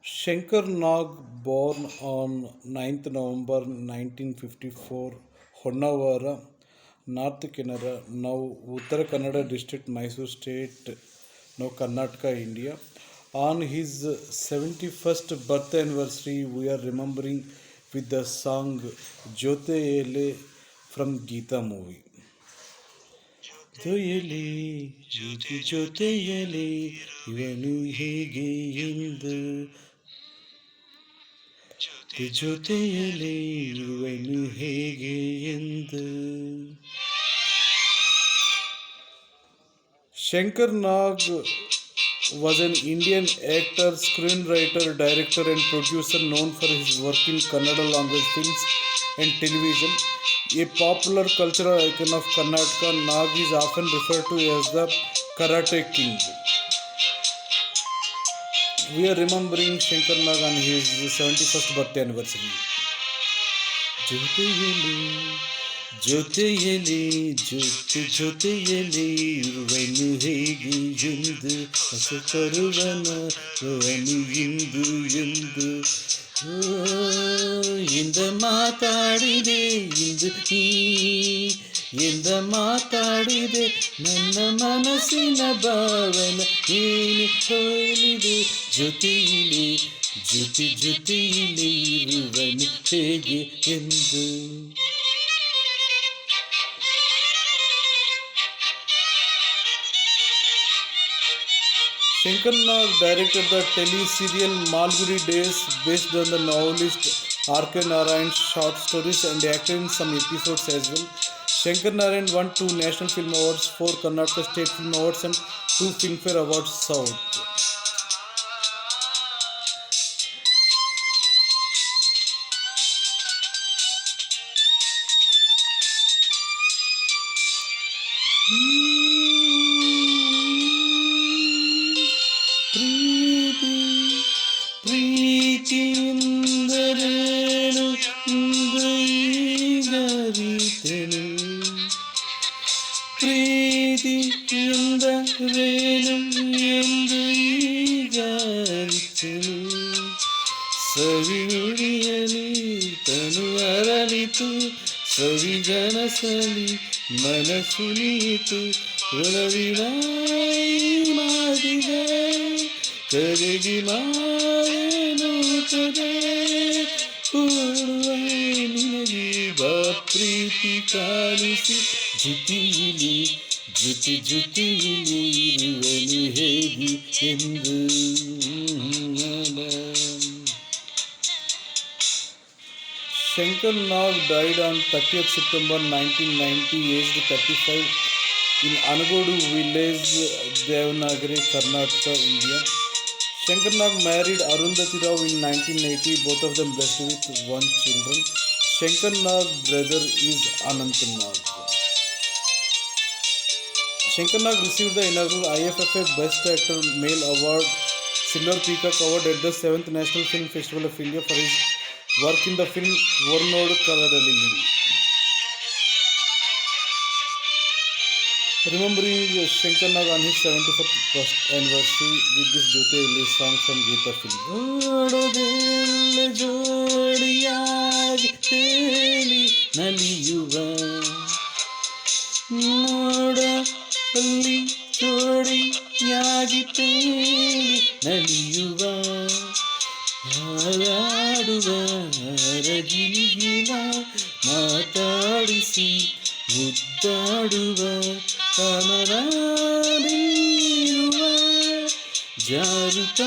Shankar Nag, born on 9th November 1954, Honnavara, North Kannada, now Uttara Kannada district, Mysore state, now Karnataka, India. On his 71st birth anniversary, we are remembering with the song Jyote Ele from Geeta movie. ಜೊತೆಯಲಿ ಜೊತೆಯಲಿ ಇವನು ಹೇಗೆ ಎಂದು ಜೊತೆಯಲಿ ಇವನು ಹೇಗೆ ಎಂದು. Shankar Nag was an Indian actor, screenwriter, director, and producer known for his work in Kannada language films and television. A popular cultural icon of Karnataka, Nag is often referred to as the Karate King. We are remembering Shankar Nag on his 71st birthday anniversary. ಜೊತೆಯಲಿ ಜೊತೆಯಲಿ ಜೊತೆಯಲಿ ಇರುವನು ಹೇಗೆ ಎಂದು ಹೊಸ ತರುವನ ಅವನು ಇಂದು ಎಂದು ಎಂದ ಮಾತಾಡಿದೆ ಇಂದು ನೀ ಎಂದ ಮಾತಾಡಿದೆ ನನ್ನ ಮನಸ್ಸಿನ ಭಾವನ ಏನು ಹೇಳಿದೆ ಜೊತೆಯಲ್ಲಿ ಜೊತೆಯಲ್ಲಿ ಇರುವನು ಹೇಗೆ ಎಂದು. Shankar Nag directed the tele-serial Malgudi Days based on the novelist R.K. Narayan's short stories and acted in some episodes as well. Shankar Narayan won 2 National Film Awards, 4 Karnataka State Film Awards and 2 Filmfare Awards South. ಪ್ರೀತಿಯಿಂದರೇನು ಇಂದೀಗರಿತೆನು ಪ್ರೀತಿಯಿಂದರೇನು ಎಂದು ಈಗರಿತೆನು ಸವಿನುಡಿಯಲಿ ತನು ಅರಳಿತು ಸವಿಗನಸಲಿ ಮನಸುಲಿಯಿತು ಒಲವಿನ ಮಾಡಿದೆ ಕರಗಿ ಮಾರೇನುತ್ತದೆ ಕೊಡುವ ನಿನಗೆ ಬಾ ಪ್ರೀತಿ ಕಾಣಿಸಿ ಜೊತೆಯಲ್ಲಿ ಜೊತೆಯಲ್ಲಿ ಇರುವನು ಹೇಗೆ ಎಂದು. Shankar Nag died on 30th September 1990, aged 35, in Anagodu village, Devanagari, Karnataka, India. Shankar Nag married Arundhati Rao in 1980, both of them blessed with 1 children. Shankar Nag's brother is Anant Nag. Shankar Nag received the inaugural IFFA Best Actor Male Award, Silver Peacock Award at the 7th National Film Festival of India for his work in the film Varnodu Kaladalili. Remembering Shankar Nag on his 71st anniversary with this Jyote song from Geeta film. ಓಡದೆಲ್ಲ ಜೋಡಿಯಾಗಿ ತೇಲಿ ನಲಿಯುವ ನೋಡಲ್ಲಿ ಜೋಡಿಯಾಗಿ ತೇಲಿ ನಲಿಯುವ ಹಾರಾಡುವ ರಗಿಲಿಗಿನ ಮಾತಾಡಿಸಿ ಮುದ್ದಾಡುವ ಕಮರಾಡಿರುವ ಜಾರುತಾನವಾಡುವ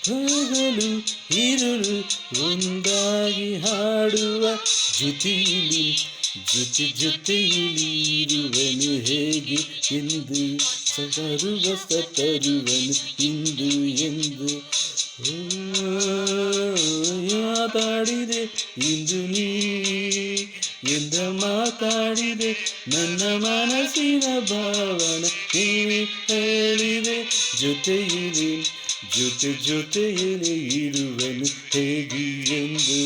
ಹಗಲು ಇರುಳು ಒಂದಾಗಿ ಹಾಡುವ ಜೊತೆಯಲ್ಲಿ ಜೊತೆಯಲ್ಲಿ ಇರುವನು ಹೇಗೆ ಎಂದು ಸತರುವನು ಇಂದು ಎಂದು ಮಾತಾಡಿದೆ ಇಂದು ನೀ ಎಂದ ಮಾತಾಡಿದೆ ನನ್ನ ಮನಸ್ಸಿನ ಭಾವನ ನೀ ಹೇಳಿದೆ ಜೊತೆಯಲ್ಲಿ ಜೊತೆಯಲ್ಲಿ ಇರುವನು ಹೇಗೆ ಎಂದು.